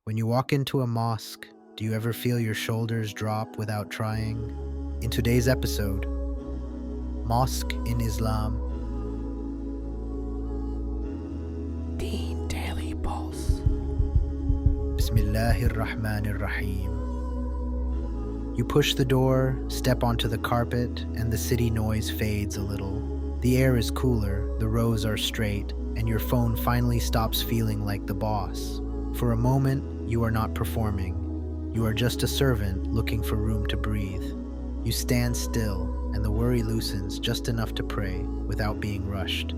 When you walk into a mosque, do you ever feel your shoulders drop without trying? In today's episode, Mosque in Islam. Deen Daily Pulse. Bismillahir Rahmanir Rahim. You push the door, step onto the carpet, and the city noise fades a little. The air is cooler, the rows are straight, and your phone finally stops feeling like the boss. For a moment, you are not performing. You are just a servant looking for room to breathe. You stand still, and the worry loosens just enough to pray without being rushed.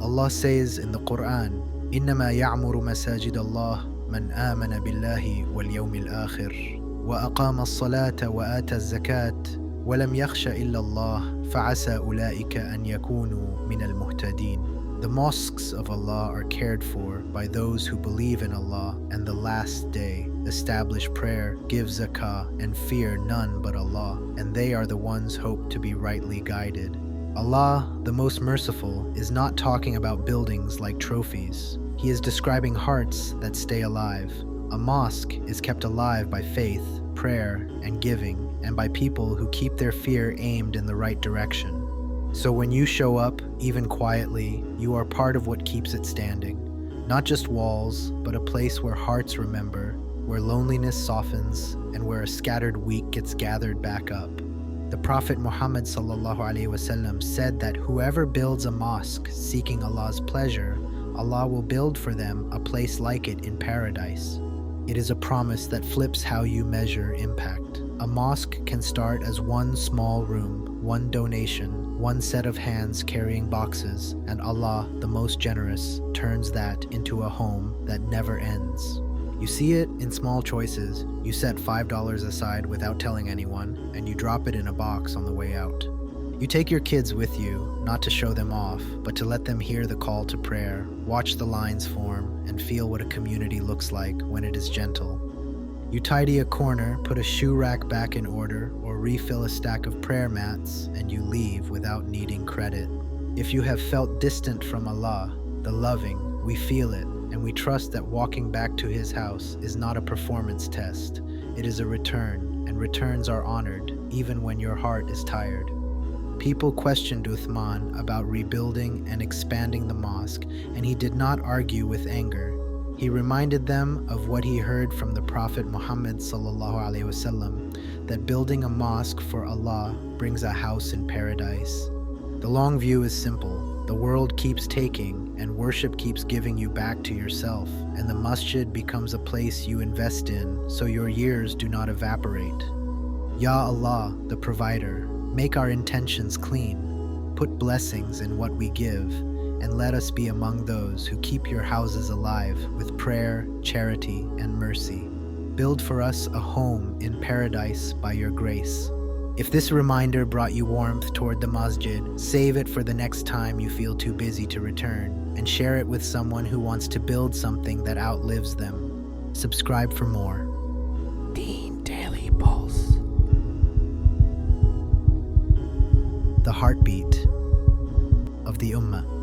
Allah says in the Quran, إِنَّمَا يَعْمُرُ مَسَاجِدَ اللَّهِ مَنْ آمَنَ بِاللَّهِ وَالْيَوْمِ الْآخِرِ وَأَقَامَ الصَّلَاةَ وَآتَى الزَّكَاةَ وَلَمْ يَخْشَ إِلَّا اللَّهَ فَعَسَى أُولَئِكَ أَنْ يَكُونُوا مِنَ الْمُهْتَدِينَ. The mosques of Allah are cared for by those who believe in Allah and the last day, establish prayer, give zakah, and fear none but Allah, and they are the ones hoped to be rightly guided. Allah, the most merciful, is not talking about buildings like trophies. He is describing hearts that stay alive. A mosque is kept alive by faith, prayer, and giving, and by people who keep their fear aimed in the right direction. So when you show up, even quietly, you are part of what keeps it standing. Not just walls, but a place where hearts remember, where loneliness softens, and where a scattered week gets gathered back up. The Prophet Muhammad ﷺ said that whoever builds a mosque seeking Allah's pleasure, Allah will build for them a place like it in paradise. It is a promise that flips how you measure impact. A mosque can start as one small room, one donation, one set of hands carrying boxes, and Allah, the most generous, turns that into a home that never ends. You see it in small choices. You set $5 aside without telling anyone, and you drop it in a box on the way out. You take your kids with you, not to show them off, but to let them hear the call to prayer, watch the lines form, and feel what a community looks like when it is gentle. You tidy a corner, put a shoe rack back in order, or refill a stack of prayer mats, and you leave without needing credit. If you have felt distant from Allah, the loving, we feel it, and we trust that walking back to His house is not a performance test. It is a return, and returns are honored, even when your heart is tired. People questioned Uthman about rebuilding and expanding the mosque, and he did not argue with anger. He reminded them of what he heard from the Prophet Muhammad ﷺ, that building a mosque for Allah brings a house in paradise. The long view is simple. The world keeps taking, and worship keeps giving you back to yourself, and the masjid becomes a place you invest in so your years do not evaporate. Ya Allah, the provider, make our intentions clean. Put blessings in what we give, and let us be among those who keep your houses alive with prayer, charity, and mercy. Build for us a home in paradise by your grace. If this reminder brought you warmth toward the masjid, save it for the next time you feel too busy to return, and share it with someone who wants to build something that outlives them. Subscribe for more. Deen Daily Pulse. The heartbeat of the Ummah.